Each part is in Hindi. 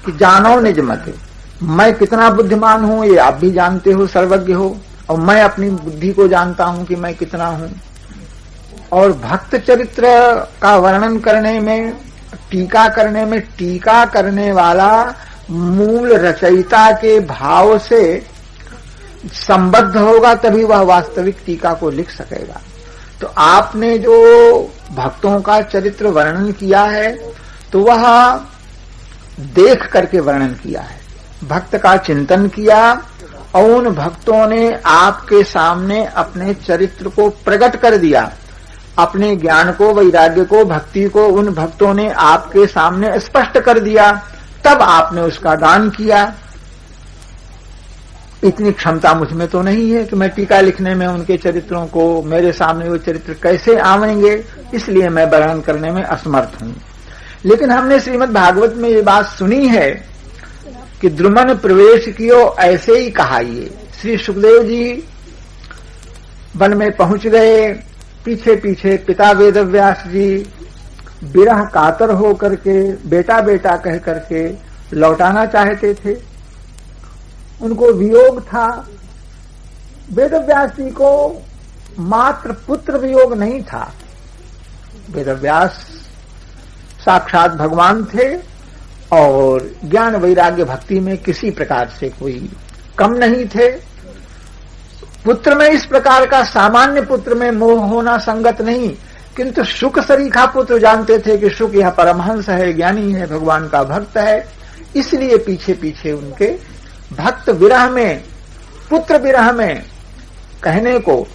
कि जानो निज मत, मैं कितना बुद्धिमान हूं ये आप भी जानते हो, सर्वज्ञ हो, और मैं अपनी बुद्धि को जानता हूं कि मैं कितना हूं। और भक्त चरित्र का वर्णन करने में, टीका करने में, टीका करने वाला मूल रचयिता के भाव से संबद्ध होगा तभी वह वास्तविक टीका को लिख सकेगा। तो आपने जो भक्तों का चरित्र वर्णन किया है तो वह देख करके वर्णन किया है, भक्त का चिंतन किया और उन भक्तों ने आपके सामने अपने चरित्र को प्रकट कर दिया, अपने ज्ञान को, वैराग्य को, भक्ति को उन भक्तों ने आपके सामने स्पष्ट कर दिया, तब आपने उसका गान किया। इतनी क्षमता मुझमें तो नहीं है कि मैं टीका लिखने में उनके चरित्रों को, मेरे सामने वो चरित्र कैसे आवेंगे, इसलिए मैं वर्णन करने में असमर्थ हूं। लेकिन हमने श्रीमद् भागवत में ये बात सुनी है कि द्रुमन प्रवेश कियो ऐसे ही कहा। ये श्री सुखदेव जी वन में पहुंच गए, पीछे पीछे पिता वेदव्यास जी विरह कातर हो करके बेटा बेटा कह करके लौटाना चाहते थे, उनको वियोग था। वेदव्यास जी को मात्र पुत्र वियोग नहीं था, वेदव्यास साक्षात भगवान थे और ज्ञान वैराग्य भक्ति में किसी प्रकार से कोई कम नहीं थे। पुत्र में इस प्रकार का सामान्य पुत्र में मोह होना संगत नहीं, किंतु शुक सरीखा पुत्र जानते थे कि शुक यह परमहंस है, ज्ञानी है, भगवान का भक्त है, इसलिए पीछे पीछे उनके भक्त विरह में, पुत्र विरह में कहने को,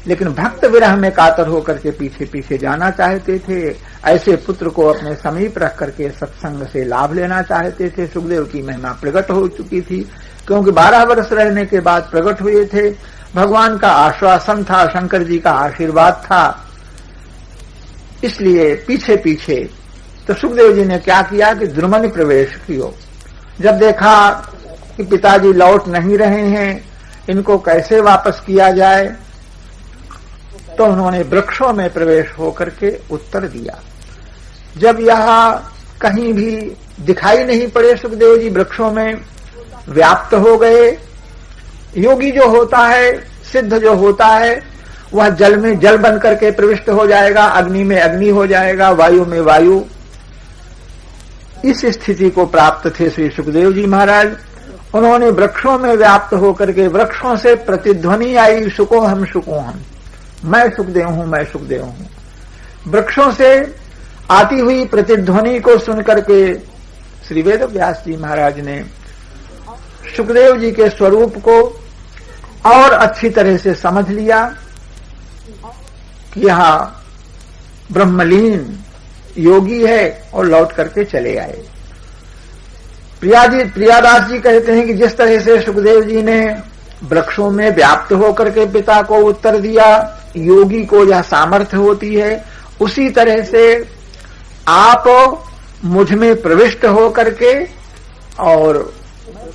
लेकिन भक्त विरह में कातर होकर के पीछे पीछे जाना चाहते थे। ऐसे पुत्र को अपने समीप रख करके सत्संग से लाभ लेना चाहते थे। सुखदेव की महिमा प्रकट हो चुकी थी, क्योंकि 12 वर्ष रहने के बाद प्रकट हुए थे। भगवान का आश्वासन था, शंकर जी का आशीर्वाद था, इसलिए पीछे पीछे। तो सुखदेव जी ने क्या किया कि द्रुमन प्रवेश कियो। जब देखा कि पिताजी लौट नहीं रहे हैं, इनको कैसे वापस किया जाए, तो उन्होंने वृक्षों में प्रवेश होकर के उत्तर दिया। जब यह कहीं भी दिखाई नहीं पड़े सुखदेव जी वृक्षों में व्याप्त हो गए। योगी जो होता है, सिद्ध जो होता है, वह जल में जल बन करके प्रविष्ट हो जाएगा, अग्नि में अग्नि हो जाएगा, वायु में वायु। इस स्थिति को प्राप्त थे श्री सुखदेव जी महाराज। उन्होंने वृक्षों में व्याप्त होकर के वृक्षों से प्रतिध्वनि आई, सुको हम सुको हम, मैं सुखदेव हूं, मैं सुखदेव हूं। वृक्षों से आती हुई प्रतिध्वनि को सुनकर के श्री वेदव्यास जी महाराज ने सुखदेव जी के स्वरूप को और अच्छी तरह से समझ लिया कि यह ब्रह्मलीन योगी है, और लौट करके चले आए। प्रियादास जी कहते हैं कि जिस तरह से सुखदेव जी ने वृक्षों में व्याप्त होकर के पिता को उत्तर दिया, योगी को यह सामर्थ्य होती है, उसी तरह से आप मुझ में प्रविष्ट होकर के और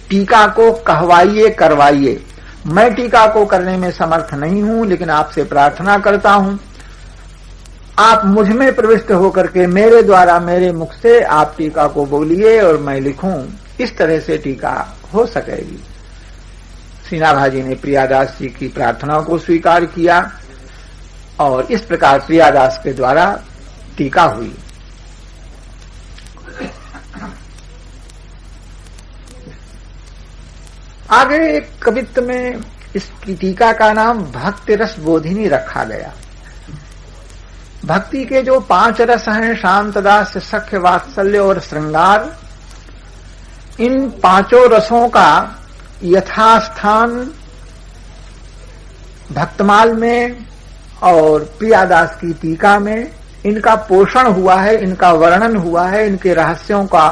टीका को कहवाइए, करवाइए। मैं टीका को करने में समर्थ नहीं हूं, लेकिन आपसे प्रार्थना करता हूं आप मुझ में प्रविष्ट होकर के मेरे द्वारा, मेरे मुख से आप टीका को बोलिए और मैं लिखूं। इस तरह से टीका हो सकेगी। सीनाभाजी ने प्रियादास जी की प्रार्थना को स्वीकार किया और इस प्रकार प्रियादास के द्वारा टीका हुई। आगे एक कवित्त में इसकी टीका का नाम भक्ति रस बोधिनी रखा गया। भक्ति के जो 5 रस हैं, शांत, दास्य, सख्य, वात्सल्य और श्रृंगार, इन 5 रसों का यथास्थान भक्तमाल में और प्रियादास की टीका में इनका पोषण हुआ है, इनका वर्णन हुआ है। इनके रहस्यों का,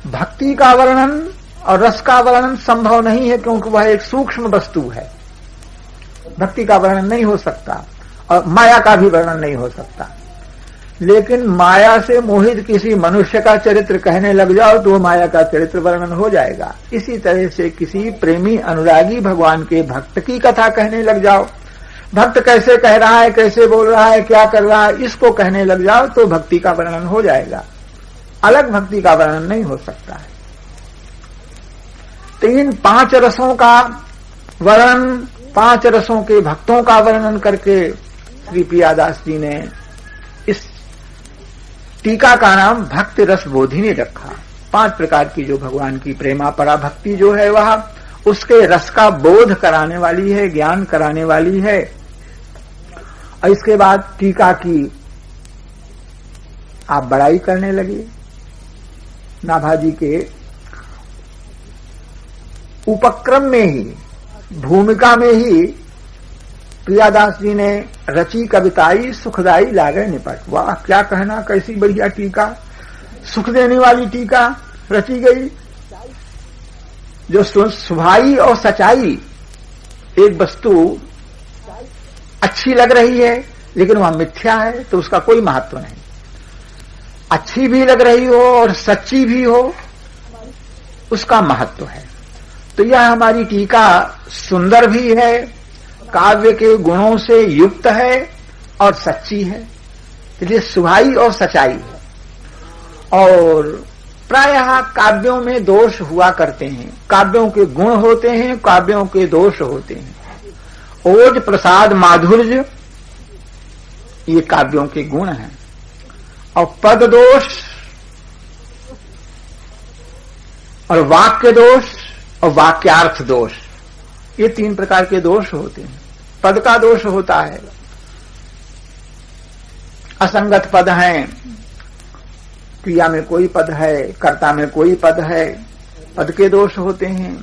भक्ति का वर्णन और रस का वर्णन संभव नहीं है, क्योंकि वह एक सूक्ष्म वस्तु है। भक्ति का वर्णन नहीं हो सकता और माया का भी वर्णन नहीं हो सकता। लेकिन माया से मोहित किसी मनुष्य का चरित्र कहने लग जाओ तो माया का चरित्र वर्णन हो जाएगा। इसी तरह से किसी प्रेमी अनुरागी भगवान के भक्त की कथा कहने लग जाओ, भक्त कैसे कह रहा है, कैसे बोल रहा है, क्या कर रहा है, इसको कहने लग जाओ तो भक्ति का वर्णन हो जाएगा। अलग भक्ति का वर्णन नहीं हो सकता है। तो इन 5 रसों का वर्णन, 5 रसों के भक्तों का वर्णन करके श्री प्रियादास जी ने इस टीका का नाम भक्ति रस बोधिनी रखा। 5 प्रकार की जो भगवान की प्रेमापरा भक्ति जो है वह उसके रस का बोध कराने वाली है, ज्ञान कराने वाली है। और इसके बाद टीका की आप बड़ाई करने लगे। नाभाजी के उपक्रम में ही, भूमिका में ही प्रियादास जी ने रची कविताई सुखदाई लागे निपट। वाह, क्या कहना, कैसी बढ़िया टीका, सुख देने वाली टीका रची गई। जो सुभाई और सच्चाई, एक वस्तु अच्छी लग रही है लेकिन वह मिथ्या है तो उसका कोई महत्व नहीं। अच्छी भी लग रही हो और सच्ची भी हो, उसका महत्व है। तो यह हमारी टीका सुंदर भी है, काव्य के गुणों से युक्त है और सच्ची है, इसलिए सुभाई और सच्चाई है। और प्रायः काव्यों में दोष हुआ करते हैं, काव्यों के गुण होते हैं, काव्यों के दोष होते हैं। ओज प्रसाद माधुर्य ये काव्यों के गुण हैं, और पद दोष और वाक्य दोष और वाक्यार्थ दोष, ये 3 प्रकार के दोष होते हैं। पद का दोष होता है, असंगत पद हैं, क्रिया में कोई पद है, कर्ता में कोई पद है, पद के दोष होते हैं।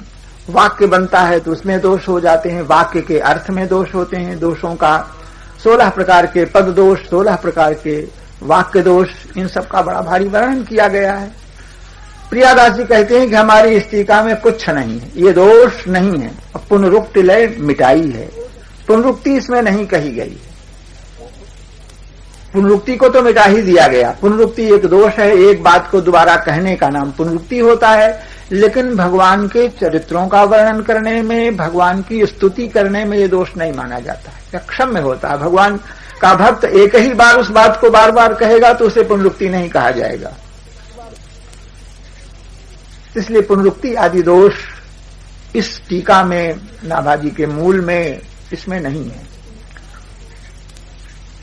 वाक्य बनता है तो उसमें दोष हो जाते हैं, वाक्य के अर्थ में दोष होते हैं। दोषों का 16 प्रकार के पद दोष, 16 प्रकार के वाक्य दोष, इन सब का बड़ा भारी वर्णन किया गया है। प्रियादास जी कहते हैं कि हमारी इस टीका में कुछ नहीं है, ये दोष नहीं है। पुनरुक्ति लय मिटाई है, पुनरुक्ति इसमें नहीं कही गई। पुनरुक्ति को तो मिटा ही दिया गया। पुनरुक्ति एक दोष है, एक बात को दोबारा कहने का नाम पुनरुक्ति होता है। लेकिन भगवान के चरित्रों का वर्णन करने में, भगवान की स्तुति करने में ये दोष नहीं माना जाता है, या क्षम्य होता है। भगवान का भक्त एक ही बार उस बात को बार बार कहेगा तो उसे पुनरुक्ति नहीं कहा जाएगा। इसलिए पुनरुक्ति आदि दोष इस टीका में, नाभाजी के मूल में, इसमें नहीं है।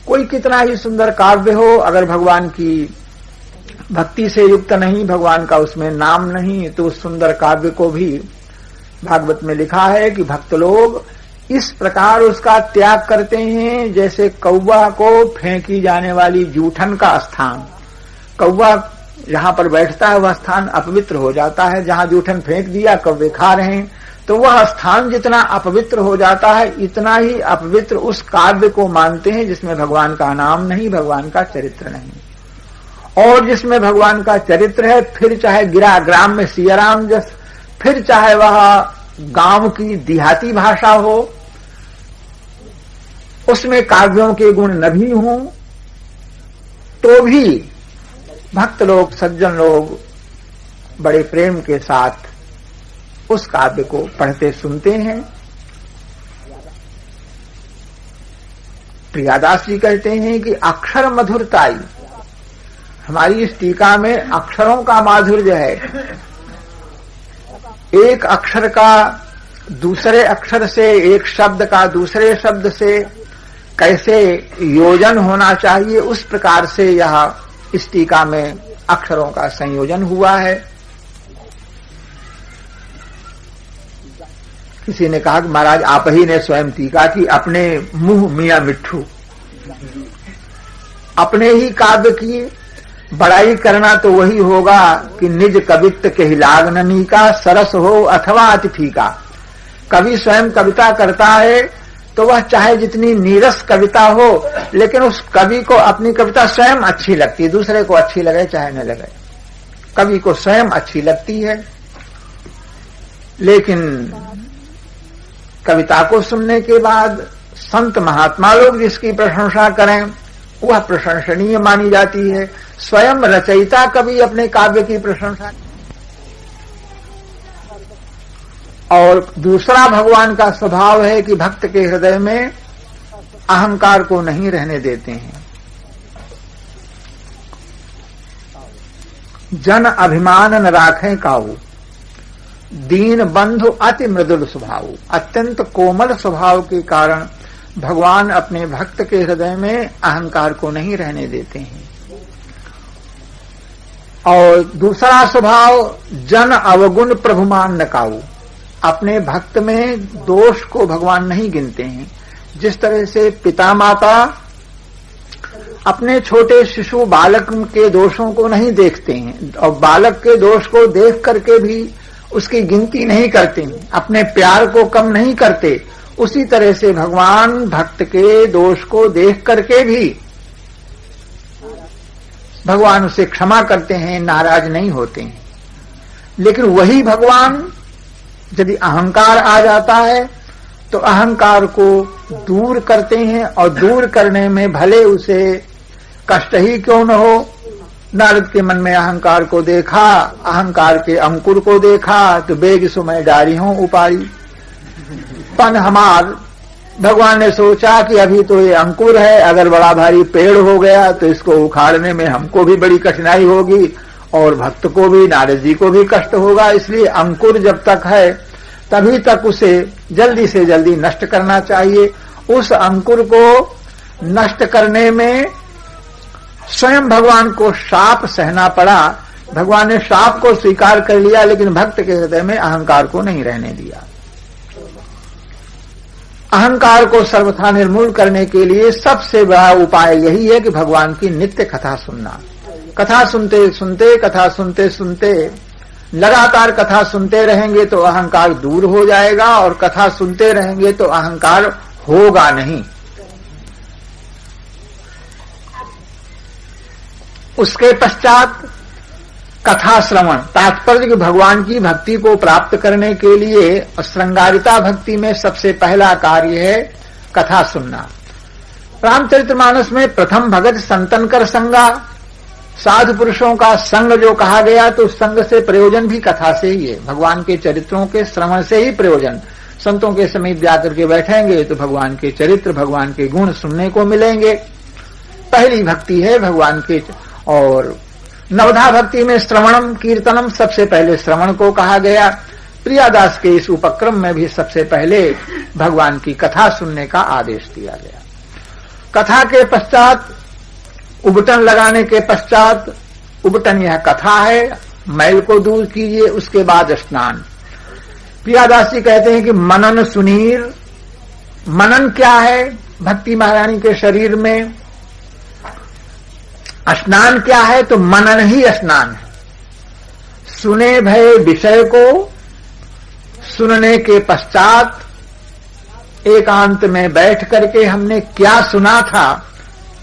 कोई कितना ही सुंदर काव्य हो, अगर भगवान की भक्ति से युक्त नहीं, भगवान का उसमें नाम नहीं, तो उस सुंदर काव्य को भी भागवत में लिखा है कि भक्त लोग इस प्रकार उसका त्याग करते हैं जैसे कौवा को फेंकी जाने वाली जूठन का स्थान। कौवा जहां पर बैठता है वह स्थान अपवित्र हो जाता है। जहां जूठन फेंक दिया, कौवे खा रहे हैं, तो वह स्थान जितना अपवित्र हो जाता है, इतना ही अपवित्र उस काव्य को मानते हैं जिसमें भगवान का नाम नहीं, भगवान का चरित्र नहीं। और जिसमें भगवान का चरित्र है, फिर चाहे गिरा ग्राम में सियाराम जस, फिर चाहे वह गांव की देहाती भाषा हो, उसमें काव्यों के गुण न भी हों, तो भी भक्त लोग, सज्जन लोग बड़े प्रेम के साथ उस काव्य को पढ़ते सुनते हैं। प्रियादास जी कहते हैं कि अक्षर मधुरताई, हमारी इस टीका में अक्षरों का माधुर्य है। एक अक्षर का दूसरे अक्षर से, एक शब्द का दूसरे शब्द से कैसे योजन होना चाहिए, उस प्रकार से यह इस टीका में अक्षरों का संयोजन हुआ है। किसी ने कहा कि महाराज आप ही ने स्वयं टीका की, अपने मुंह मियां मिट्ठू, अपने ही काव्य की बड़ाई करना तो वही होगा कि निज कवित्व के लागननी का सरस हो अथवा अति फीका। कवि स्वयं कविता करता है तो वह चाहे जितनी नीरस कविता हो, लेकिन उस कवि को अपनी कविता स्वयं अच्छी लगती है, दूसरे को अच्छी लगे चाहे न लगे, कवि को स्वयं अच्छी लगती है। लेकिन कविता को सुनने के बाद संत महात्मा लोग जिसकी प्रशंसा करें वह प्रशंसनीय मानी जाती है। स्वयं रचयिता कवि अपने काव्य की प्रशंसा, और दूसरा भगवान का स्वभाव है कि भक्त के हृदय में अहंकार को नहीं रहने देते हैं। जन अभिमान न राखें काऊ, दीन बंधु अति मृदुल स्वभाव। अत्यंत कोमल स्वभाव के कारण भगवान अपने भक्त के हृदय में अहंकार को नहीं रहने देते हैं। और दूसरा स्वभाव, जन अवगुण प्रभुमान न काऊ। अपने भक्त में दोष को भगवान नहीं गिनते हैं। जिस तरह से पिता माता अपने छोटे शिशु बालक के दोषों को नहीं देखते हैं और बालक के दोष को देख करके भी उसकी गिनती नहीं करते, अपने प्यार को कम नहीं करते, उसी तरह से भगवान भक्त के दोष को देख करके भी भगवान उसे क्षमा करते हैं, नाराज नहीं होते हैं। लेकिन वही भगवान यदि अहंकार आ जाता है तो अहंकार को दूर करते हैं, और दूर करने में भले उसे कष्ट ही क्यों न हो। नारद के मन में अहंकार को देखा, अहंकार के अंकुर को देखा तो बेग सुमय डारी हों उपारी। पन हमार, भगवान ने सोचा कि अभी तो ये अंकुर है, अगर बड़ा भारी पेड़ हो गया तो इसको उखाड़ने में हमको भी बड़ी कठिनाई होगी और भक्त को भी, नारद जी को भी कष्ट होगा। इसलिए अंकुर जब तक है तभी तक उसे जल्दी से जल्दी नष्ट करना चाहिए। उस अंकुर को नष्ट करने में स्वयं भगवान को शाप सहना पड़ा। भगवान ने शाप को स्वीकार कर लिया, लेकिन भक्त के हृदय में अहंकार को नहीं रहने दिया। अहंकार को सर्वथा निर्मूल करने के लिए सबसे बड़ा उपाय यही है कि भगवान की नित्य कथा सुनना। कथा सुनते सुनते, कथा सुनते सुनते, लगातार कथा सुनते रहेंगे तो अहंकार दूर हो जाएगा, और कथा सुनते रहेंगे तो अहंकार होगा नहीं। उसके पश्चात कथा श्रवण, तात्पर्य कि भगवान की भक्ति को प्राप्त करने के लिए श्रृंगारिता भक्ति में सबसे पहला कार्य है कथा सुनना। रामचरितमानस में प्रथम भगत संतन कर संगा, साधु पुरुषों का संग जो कहा गया, तो संग से प्रयोजन भी कथा से ही है। भगवान के चरित्रों के श्रवण से ही प्रयोजन। संतों के समीप जाकर के बैठेंगे तो भगवान के चरित्र, भगवान के गुण सुनने को मिलेंगे। पहली भक्ति है भगवान के। और नवधा भक्ति में श्रवणम कीर्तनम, सबसे पहले श्रवण को कहा गया। प्रियादास के इस उपक्रम में भी सबसे पहले भगवान की कथा सुनने का आदेश दिया गया। कथा के पश्चात उबटन लगाने के पश्चात, उबटन यह कथा है, मैल को दूर कीजिए, उसके बाद स्नान। प्रियादास जी कहते हैं कि मनन सुनीर। मनन क्या है भक्ति महारानी के शरीर में? स्नान क्या है? तो मनन ही स्नान है। सुने भय विषय को, सुनने के पश्चात एकांत में बैठ करके हमने क्या सुना था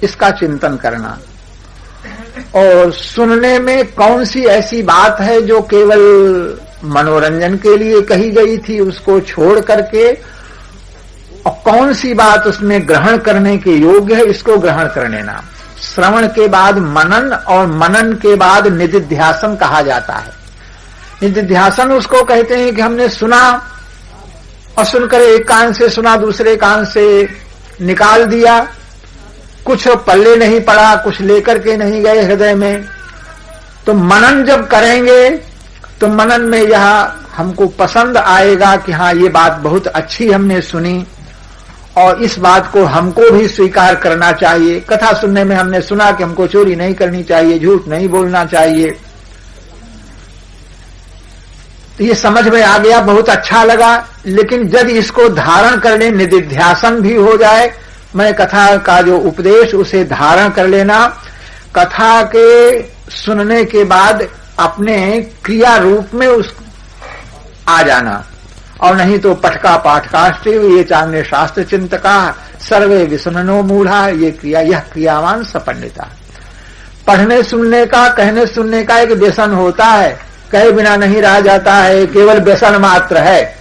इसका चिंतन करना। और सुनने में कौन सी ऐसी बात है जो केवल मनोरंजन के लिए कही गई थी, उसको छोड़ करके, और कौन सी बात उसमें ग्रहण करने के योग्य है, इसको ग्रहण कर लेना। श्रवण के बाद मनन, और मनन के बाद निदिध्यासन कहा जाता है। निदिध्यासन उसको कहते हैं कि हमने सुना और सुनकर एक कान से सुना, दूसरे कान से निकाल दिया, कुछ पल्ले नहीं पड़ा, कुछ लेकर के नहीं गए हृदय में। तो मनन जब करेंगे तो मनन में यह हमको पसंद आएगा कि हाँ ये बात बहुत अच्छी हमने सुनी और इस बात को हमको भी स्वीकार करना चाहिए। कथा सुनने में हमने सुना कि हमको चोरी नहीं करनी चाहिए, झूठ नहीं बोलना चाहिए, तो ये समझ में आ गया, बहुत अच्छा लगा। लेकिन जब इसको धारण कर ले, निदिध्यासन भी हो जाए, मैं कथा का जो उपदेश उसे धारण कर लेना, कथा के सुनने के बाद अपने क्रिया रूप में उस आ जाना। और नहीं तो पटका पाठकाष्ट ये चांदे शास्त्र चिंतका सर्वे विसुननो मूढ़ा, ये क्रिया, यह क्रियावान सपंडिता। पढ़ने सुनने का, कहने सुनने का एक व्यसन होता है, कहे बिना नहीं रह जाता है, केवल व्यसन मात्र है।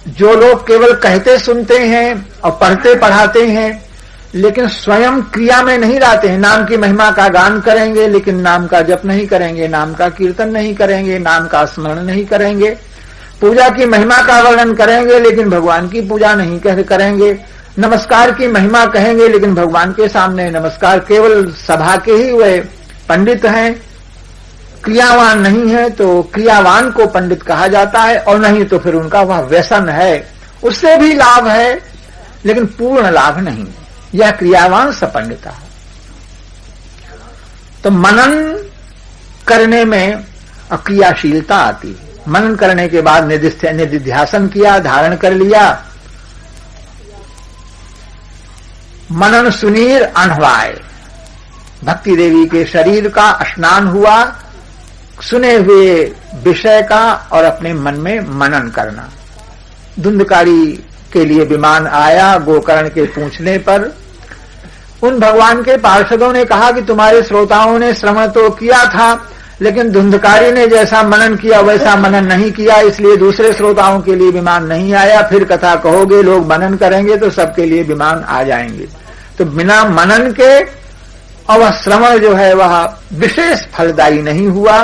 जो लोग केवल कहते सुनते हैं और पढ़ते पढ़ाते हैं लेकिन स्वयं क्रिया में नहीं रहते हैं, नाम की महिमा का गान करेंगे लेकिन नाम का जप नहीं करेंगे, नाम का कीर्तन नहीं करेंगे, नाम का स्मरण नहीं करेंगे, पूजा की महिमा का वर्णन करेंगे लेकिन भगवान की पूजा नहीं करेंगे, नमस्कार की महिमा कहेंगे लेकिन भगवान के सामने नमस्कार, केवल सभा के ही वे पंडित हैं, क्रियावान नहीं है तो क्रियावान को पंडित कहा जाता है, और नहीं तो फिर उनका वह व्यसन है, उससे भी लाभ है लेकिन पूर्ण लाभ नहीं। यह क्रियावान सपंडिता है। तो मनन करने में क्रियाशीलता आती है। मनन करने के बाद निधिध्यासन किया, धारण कर लिया, मनन सुनीर अनहवाय, भक्ति देवी के शरीर का स्नान हुआ, सुने हुए विषय का और अपने मन में मनन करना। धुंधकारी के लिए विमान आया गोकर्ण के पूछने पर उन भगवान के पार्षदों ने कहा कि तुम्हारे श्रोताओं ने श्रवण तो किया था, लेकिन धुंधकारी ने जैसा मनन किया वैसा मनन नहीं किया, इसलिए दूसरे श्रोताओं के लिए विमान नहीं आया। फिर कथा कहोगे, लोग मनन करेंगे तो सबके लिए विमान आ जाएंगे। तो बिना मनन के और वह श्रवण जो है वह विशेष फलदायी नहीं हुआ।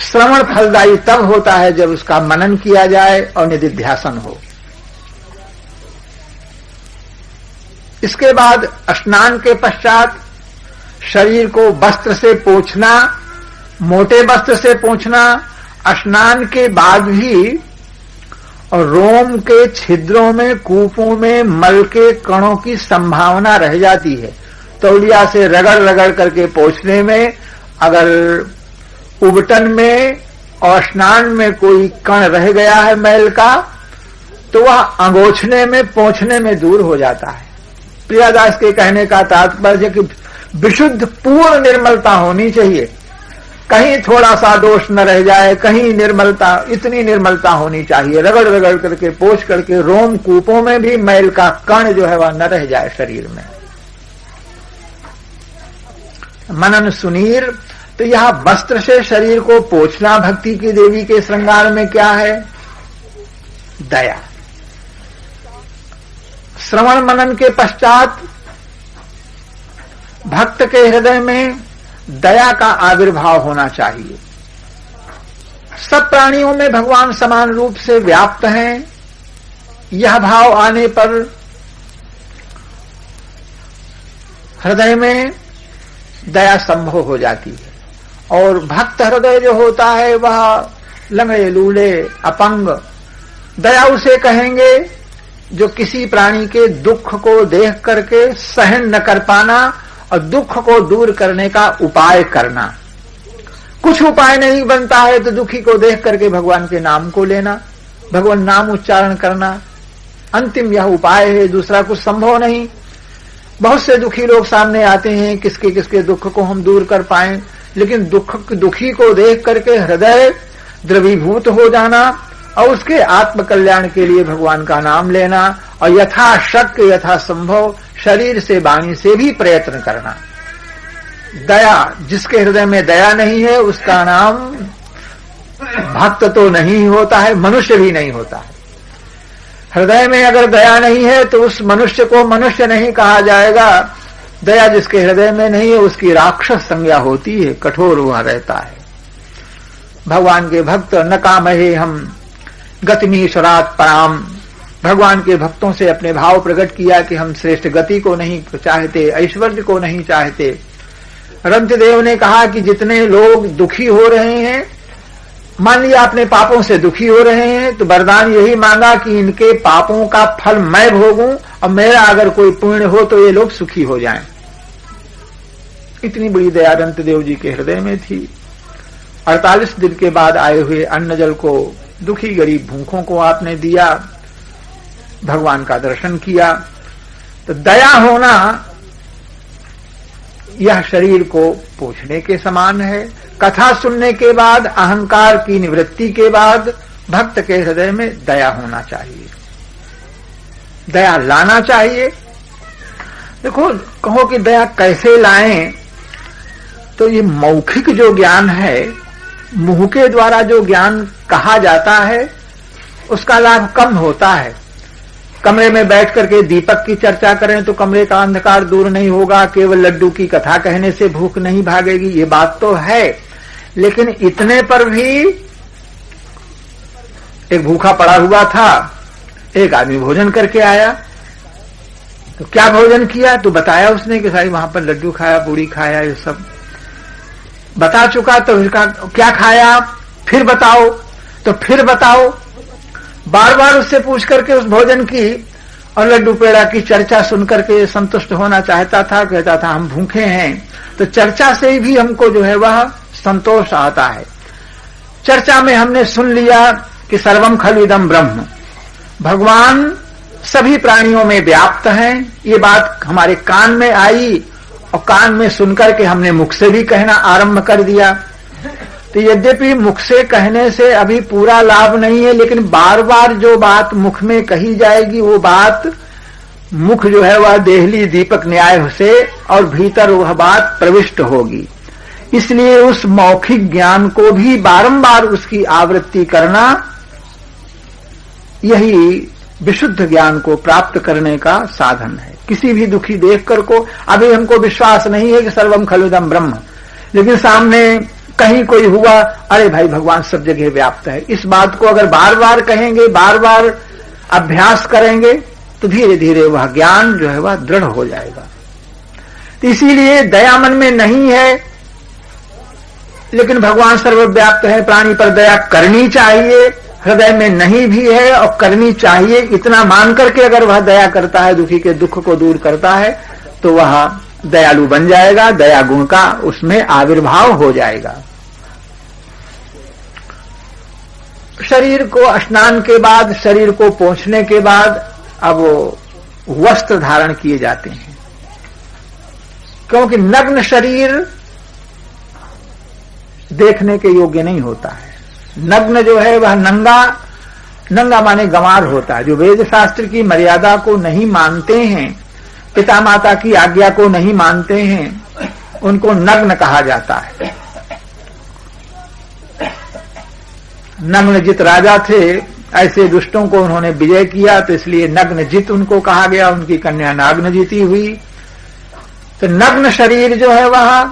श्रवण फलदायी तब होता है जब उसका मनन किया जाए और निधिध्यासन हो। इसके बाद स्नान के पश्चात शरीर को वस्त्र से पोंछना, मोटे वस्त्र से पोंछना। स्नान के बाद भी और रोम के छिद्रों में, कूपों में मल के कणों की संभावना रह जाती है। तौलिया से रगड़ रगड़ करके पोंछने में अगर उबटन में और स्नान में कोई कण रह गया है मैल का, तो वह अंगोछने में, पोंछने में दूर हो जाता है। प्रियादास के कहने का तात्पर्य कि विशुद्ध पूर्ण निर्मलता होनी चाहिए, कहीं थोड़ा सा दोष न रह जाए, कहीं निर्मलता, इतनी निर्मलता होनी चाहिए। रगड़ रगड़ करके पोंछ करके रोम कूपों में भी मैल का कण जो है वह न रह जाए शरीर में। मनन सुनीर, तो यह वस्त्र से शरीर को पोंछना भक्ति की देवी के श्रृंगार में क्या है? दया। श्रवण मनन के पश्चात भक्त के हृदय में दया का आविर्भाव होना चाहिए। सब प्राणियों में भगवान समान रूप से व्याप्त हैं। यह भाव आने पर हृदय में दया संभव हो जाती है। और भक्त हृदय जो होता है वह लंगड़े लूले अपंग, दया उसे कहेंगे जो किसी प्राणी के दुख को देख करके सहन न कर पाना और दुख को दूर करने का उपाय करना। कुछ उपाय नहीं बनता है तो दुखी को देख करके भगवान के नाम को लेना, भगवान नाम उच्चारण करना, अंतिम यह उपाय है, दूसरा कुछ संभव नहीं। बहुत से दुखी लोग सामने आते हैं, किसके किसके दुख को हम दूर कर पाएं, लेकिन दुखी को देख करके हृदय द्रवीभूत हो जाना और उसके आत्म कल्याण के लिए भगवान का नाम लेना और यथाशक्य यथासंभव शरीर से वाणी से भी प्रयत्न करना। दया, जिसके हृदय में दया नहीं है उसका नाम भक्त तो नहीं होता है, मनुष्य भी नहीं होता है। हृदय में अगर दया नहीं है तो उस मनुष्य को मनुष्य नहीं कहा जाएगा। दया जिसके हृदय में नहीं है उसकी राक्षस संज्ञा होती है, कठोर हुआ रहता है। भगवान के भक्त न कामहे हम गतिमीश्वरात् पराम, भगवान के भक्तों से अपने भाव प्रकट किया कि हम श्रेष्ठ गति को नहीं चाहते, ऐश्वर्य को नहीं चाहते। रंतदेव ने कहा कि जितने लोग दुखी हो रहे हैं, मान लिया अपने पापों से दुखी हो रहे हैं, तो वरदान यही मांगा कि इनके पापों का फल मैं भोगूं और मेरा अगर कोई पुण्य हो तो ये लोग सुखी हो जाएं। इतनी बड़ी दया रंतदेव जी के हृदय में थी। 48 दिन के बाद आए हुए अन्न जल को दुखी गरीब भूखों को आपने दिया, भगवान का दर्शन किया। तो दया होना यह शरीर को पोंछने के समान है। कथा सुनने के बाद, अहंकार की निवृत्ति के बाद भक्त के हृदय में दया होना चाहिए, दया लाना चाहिए। देखो, कहो कि दया कैसे लाएं, तो ये मौखिक जो ज्ञान है, मुंह के द्वारा जो ज्ञान कहा जाता है उसका लाभ कम होता है। कमरे में बैठ करके दीपक की चर्चा करें तो कमरे का अंधकार दूर नहीं होगा, केवल लड्डू की कथा कहने से भूख नहीं भागेगी, ये बात तो है। लेकिन इतने पर भी एक भूखा पड़ा हुआ था, एक आदमी भोजन करके आया, तो क्या भोजन किया तो बताया उसने कि सारी वहां पर लड्डू खाया, पूड़ी खाया, ये सब। बता चुका तो उसका क्या खाया, फिर बताओ, तो फिर बताओ। बार बार उससे पूछ करके उस भोजन की और लड्डू पेड़ा की चर्चा सुन करके संतुष्ट होना चाहता था। कहता था हम भूखे हैं। तो चर्चा से भी हमको जो है वह संतोष आता है। चर्चा में हमने सुन लिया कि सर्वम खलु इदं ब्रह्म, भगवान सभी प्राणियों में व्याप्त हैं। ये बात हमारे कान में आई और कान में सुनकर के हमने मुख से भी कहना आरंभ कर दिया। तो यद्यपि मुख से कहने से अभी पूरा लाभ नहीं है, लेकिन बार बार जो बात मुख में कही जाएगी वो बात मुख जो है वह देहली दीपक न्याय से और भीतर वह बात प्रविष्ट होगी। इसलिए उस मौखिक ज्ञान को भी बारंबार उसकी आवृत्ति करना, यही विशुद्ध ज्ञान को प्राप्त करने का साधन है। किसी भी दुखी देखकर को अभी हमको विश्वास नहीं है कि सर्वम खलु इदं ब्रह्म, लेकिन सामने कहीं कोई हुआ, अरे भाई भगवान सब जगह व्याप्त है। इस बात को अगर बार बार कहेंगे, बार बार अभ्यास करेंगे तो धीरे धीरे वह ज्ञान जो है वह दृढ़ हो जाएगा। तो इसीलिए दया मन में नहीं है, लेकिन भगवान सर्वव्याप्त है, प्राणी पर दया करनी चाहिए। हृदय में नहीं भी है और करनी चाहिए, इतना मान करके अगर वह दया करता है, दुखी के दुख को दूर करता है, तो वह दयालु बन जाएगा, दया गुण का उसमें आविर्भाव हो जाएगा। शरीर को स्नान के बाद, शरीर को पोंछने के बाद अब वस्त्र धारण किए जाते हैं, क्योंकि नग्न शरीर देखने के योग्य नहीं होता है। नग्न जो है वह नंगा, नंगा माने गंवार होता है। जो वेद शास्त्र की मर्यादा को नहीं मानते हैं, पिता माता की आज्ञा को नहीं मानते हैं, उनको नग्न कहा जाता है। नग्नजित राजा थे, ऐसे दुष्टों को उन्होंने विजय किया, तो इसलिए नग्नजित उनको कहा गया। उनकी कन्या नाग्नजिती हुई। तो नग्न शरीर जो है वह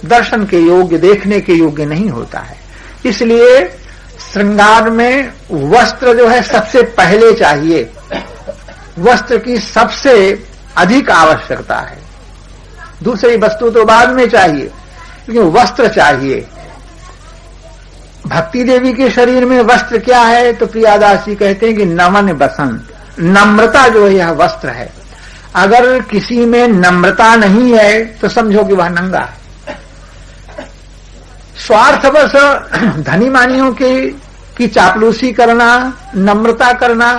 दर्शन के योग्य, देखने के योग्य नहीं होता है। इसलिए श्रृंगार में वस्त्र जो है सबसे पहले चाहिए, वस्त्र की सबसे अधिक आवश्यकता है। दूसरी वस्तु तो बाद में चाहिए, लेकिन वस्त्र चाहिए। भक्ति देवी के शरीर में वस्त्र क्या है, तो प्रियादास जी कहते हैं कि नमन बसंत, नम्रता जो है यह वस्त्र है। अगर किसी में नम्रता नहीं है तो समझो कि वह नंगा है। स्वार्थवश धनी मानियों की चापलूसी करना, नम्रता करना,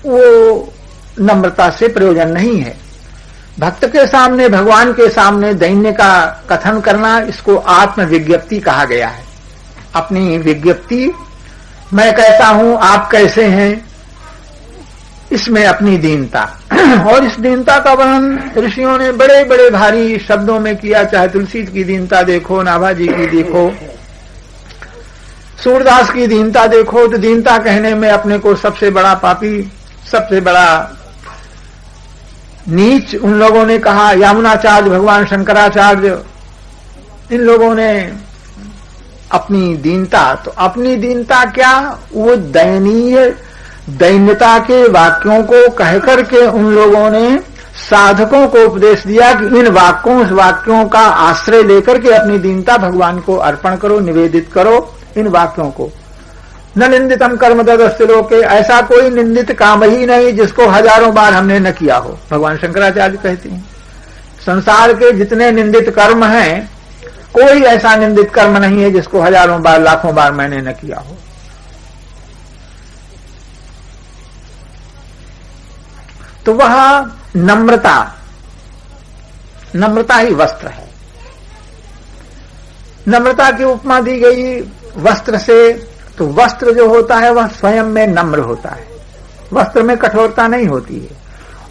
वो नम्रता से प्रयोजन नहीं है। भक्त के सामने, भगवान के सामने दैन्य का कथन करना, इसको आत्मविज्ञप्ति कहा गया है। अपनी विज्ञप्ति, मैं कैसा हूं, आप कैसे हैं, इसमें अपनी दीनता। और इस दीनता का वर्णन ऋषियों ने बड़े बड़े भारी शब्दों में किया। चाहे तुलसी की दीनता देखो, नाभाजी की देखो, सूरदास की दीनता देखो। तो दीनता कहने में अपने को सबसे बड़ा पापी, सबसे बड़ा नीच उन लोगों ने कहा। यामुनाचार्य, भगवान शंकराचार्य, इन लोगों ने अपनी दीनता, तो अपनी दीनता क्या, वो दयनीय दैन्यता के वाक्यों को कहकर के उन लोगों ने साधकों को उपदेश दिया कि इन वाक्यों का आश्रय लेकर के अपनी दीनता भगवान को अर्पण करो, निवेदित करो। इन वाक्यों को, न निंदितम कर्म तदस्य लोके, ऐसा कोई निंदित काम ही नहीं जिसको हजारों बार हमने न किया हो। भगवान शंकराचार्य कहते हैं संसार के जितने निंदित कर्म हैं, कोई ऐसा निंदित कर्म नहीं है जिसको हजारों बार, लाखों बार मैंने न किया हो। तो वह नम्रता, नम्रता ही वस्त्र है। नम्रता की उपमा दी गई वस्त्र से। तो वस्त्र जो होता है वह स्वयं में नम्र होता है, वस्त्र में कठोरता नहीं होती है।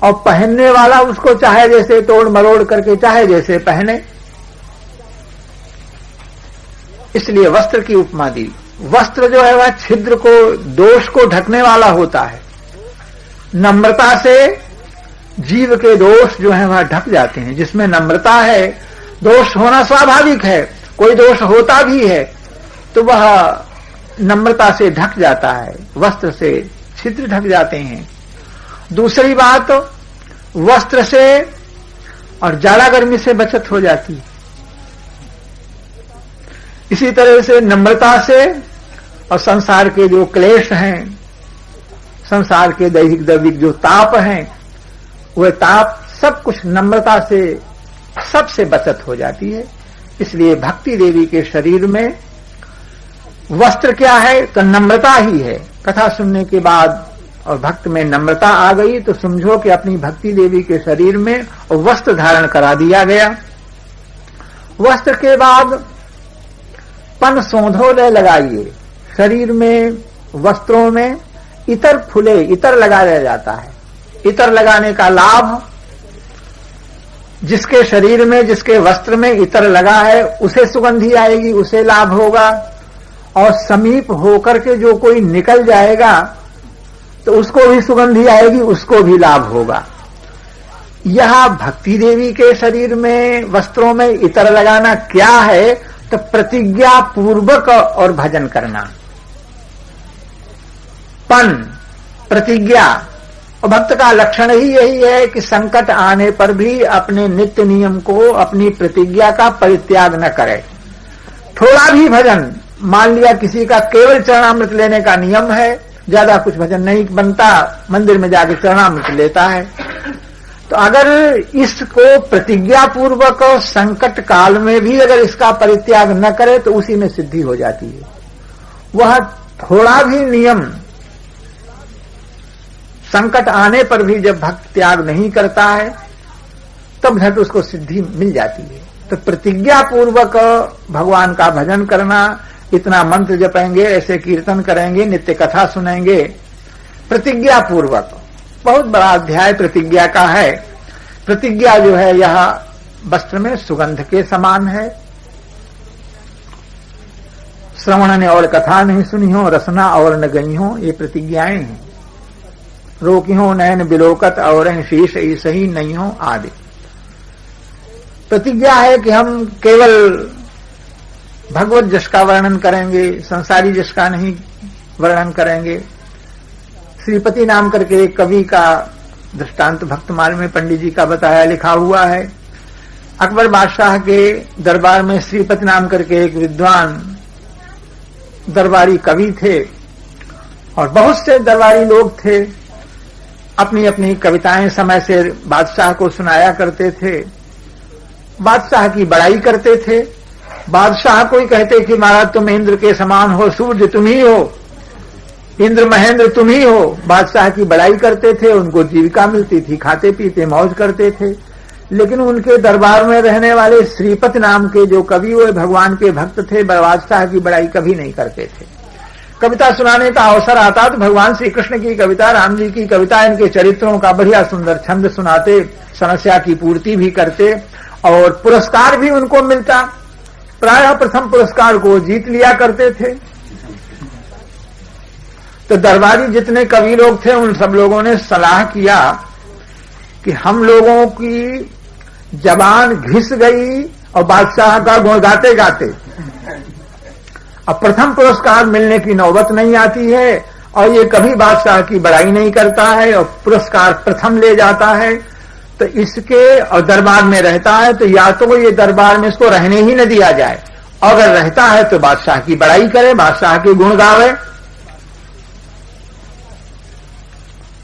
और पहनने वाला उसको चाहे जैसे तोड़ मरोड़ करके चाहे जैसे पहने, इसलिए वस्त्र की उपमा दी। वस्त्र जो है वह छिद्र को, दोष को ढकने वाला होता है। नम्रता से जीव के दोष जो है वह ढक जाते हैं। जिसमें नम्रता है, दोष होना स्वाभाविक है, कोई दोष होता भी है तो वह नम्रता से ढक जाता है, वस्त्र से छिद्र ढक जाते हैं। दूसरी बात, वस्त्र से और जाड़ा गर्मी से बचत हो जाती है। इसी तरह से नम्रता से, और संसार के जो क्लेश हैं, संसार के दैहिक दैविक जो ताप हैं, वह ताप सब कुछ नम्रता से सबसे बचत हो जाती है। इसलिए भक्ति देवी के शरीर में वस्त्र क्या है? तो नम्रता ही है। कथा सुनने के बाद और भक्त में नम्रता आ गई तो समझो कि अपनी भक्ति देवी के शरीर में वस्त्र धारण करा दिया गया। वस्त्र के बाद पन सोंधोले लगाइए। शरीर में, वस्त्रों में इतर फूले, इतर लगाया जाता है। इतर लगाने का लाभ, जिसके शरीर में, जिसके वस्त्र में इतर लगा है उसे सुगंधी आएगी, उसे लाभ होगा। और समीप होकर के जो कोई निकल जाएगा तो उसको भी सुगंधी आएगी, उसको भी लाभ होगा। यह भक्ति देवी के शरीर में, वस्त्रों में इतर लगाना क्या है? तो प्रतिज्ञा पूर्वक और भजन करना। पन, प्रतिज्ञा। और भक्त का लक्षण ही यही है कि संकट आने पर भी अपने नित्य नियम को, अपनी प्रतिज्ञा का परित्याग न करे। थोड़ा भी भजन, मान लिया किसी का केवल चरणामृत लेने का नियम है, ज्यादा कुछ भजन नहीं बनता, मंदिर में जाके चरणामृत लेता है, तो अगर इसको प्रतिज्ञा पूर्वक संकट काल में भी अगर इसका परित्याग न करे तो उसी में सिद्धि हो जाती है। वह थोड़ा भी नियम संकट आने पर भी जब भक्त त्याग नहीं करता है तब झट उसको सिद्धि मिल जाती है। तो प्रतिज्ञा पूर्वक भगवान का भजन करना, इतना मंत्र जपेंगे, ऐसे कीर्तन करेंगे, नित्य कथा सुनेंगे, प्रतिज्ञा पूर्वक। बहुत बड़ा अध्याय प्रतिज्ञा का है। प्रतिज्ञा जो है यह वस्त्र में सुगंध के समान है। श्रवण ने और कथा नहीं सुनी हो, रसना और न गई हो, ये प्रतिज्ञाएं हैं। रोकी हो नयन बिलोकत और शीश सही नहीं हो आदि। प्रतिज्ञा है कि हम केवल भगवत जश का वर्णन करेंगे, संसारी जश का नहीं वर्णन करेंगे। श्रीपति नाम करके एक कवि का दृष्टांत भक्तमाल में पंडित जी का बताया लिखा हुआ है। अकबर बादशाह के दरबार में श्रीपति नाम करके एक विद्वान दरबारी कवि थे और बहुत से दरबारी लोग थे। अपनी अपनी कविताएं समय से बादशाह को सुनाया करते थे, बादशाह की बड़ाई करते थे। बादशाह को ही कहते कि महाराज तुम इंद्र के समान हो, सूर्य तुम ही हो, इंद्र महेंद्र तुम ही हो। बादशाह की बड़ाई करते थे, उनको जीविका मिलती थी, खाते पीते मौज करते थे। लेकिन उनके दरबार में रहने वाले श्रीपति नाम के जो कवि, वो भगवान के भक्त थे, बादशाह की बड़ाई कभी नहीं करते थे। कविता सुनाने का अवसर आता तो भगवान श्री कृष्ण की कविता, राम जी की कविता, इनके चरित्रों का बढ़िया सुंदर छंद सुनाते, समस्या की पूर्ति भी करते और पुरस्कार भी उनको मिलता। प्रायः प्रथम पुरस्कार को जीत लिया करते थे। तो दरबारी जितने कवि लोग थे उन सब लोगों ने सलाह किया कि हम लोगों की जबान घिस गई और बादशाह का गुण गाते गाते अब प्रथम पुरस्कार मिलने की नौबत नहीं आती है और ये कभी बादशाह की बड़ाई नहीं करता है और पुरस्कार प्रथम ले जाता है। तो इसके और दरबार में रहता है तो या तो ये दरबार में इसको रहने ही न दिया जाए, अगर रहता है तो बादशाह की बड़ाई करे, बादशाह के गुण गावे।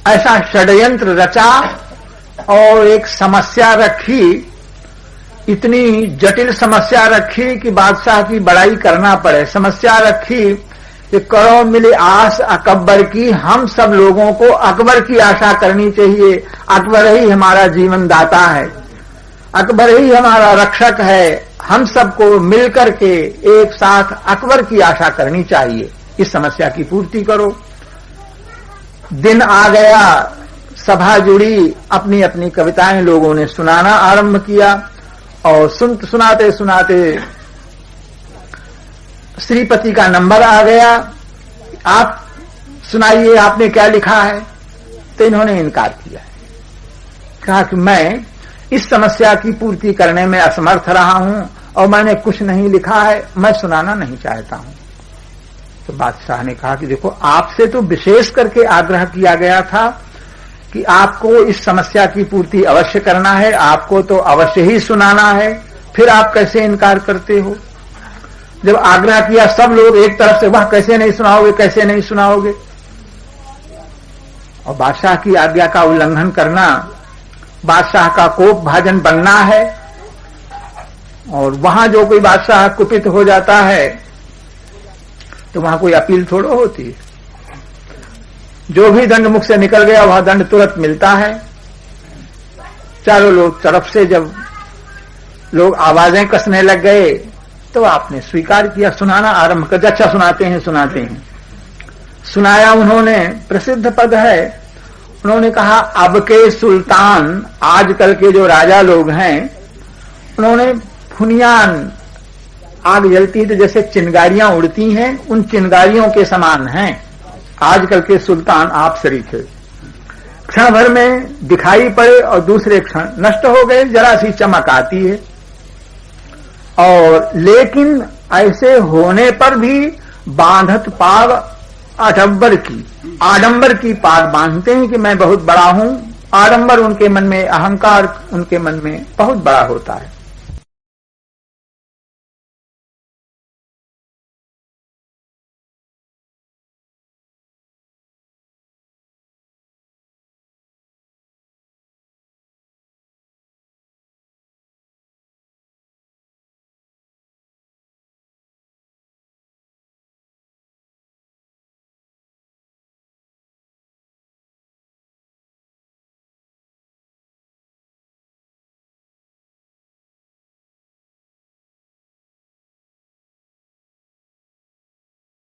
ऐसा षड्यंत्र रचा और एक समस्या रखी, इतनी जटिल समस्या रखी कि बादशाह की बड़ाई करना पड़े। समस्या रखी कि करो मिले आस अकबर की, हम सब लोगों को अकबर की आशा करनी चाहिए। अकबर ही हमारा जीवन दाता है, अकबर ही हमारा रक्षक है। हम सबको मिलकर के एक साथ अकबर की आशा करनी चाहिए। इस समस्या की पूर्ति करो। दिन आ गया, सभा जुड़ी, अपनी अपनी कविताएं लोगों ने सुनाना आरंभ किया और सुनाते सुनाते श्रीपति का नंबर आ गया। आप सुनाइए, आपने क्या लिखा है? तो इन्होंने इनकार किया, कहा कि मैं इस समस्या की पूर्ति करने में असमर्थ रहा हूं और मैंने कुछ नहीं लिखा है, मैं सुनाना नहीं चाहता हूं। तो बादशाह ने कहा कि देखो, आपसे तो विशेष करके आग्रह किया गया था कि आपको इस समस्या की पूर्ति अवश्य करना है, आपको तो अवश्य ही सुनाना है, फिर आप कैसे इनकार करते हो? जब आग्रह किया सब लोग एक तरफ से, वह कैसे नहीं सुनाओगे, कैसे नहीं सुनाओगे। और बादशाह की आज्ञा का उल्लंघन करना, बादशाह का कोप भाजन बनना है। और वहां जो कोई बादशाह कुपित हो जाता है तो वहां कोई अपील थोड़ो होती है। जो भी दंड मुख से निकल गया वह दंड तुरंत मिलता है। चारों लोग तरफ से जब लोग आवाजें कसने लग गए तो आपने स्वीकार किया, सुनाना आरंभ कर। अच्छा सुनाते हैं, सुनाते हैं। सुनाया उन्होंने, प्रसिद्ध पद है। उन्होंने कहा अब के सुल्तान, आजकल के जो राजा लोग हैं, उन्होंने फुनियान, आग जलती है तो जैसे चिंगारियां उड़ती हैं, उन चिंगारियों के समान हैं आजकल के सुल्तान आप शरीफ है। क्षण भर में दिखाई पड़े और दूसरे क्षण नष्ट हो गए, जरा सी चमक आती है। और लेकिन ऐसे होने पर भी बांधत पाग आडंबर की पाग बांधते हैं कि मैं बहुत बड़ा हूं। आडंबर उनके मन में, अहंकार उनके मन में बहुत बड़ा होता है।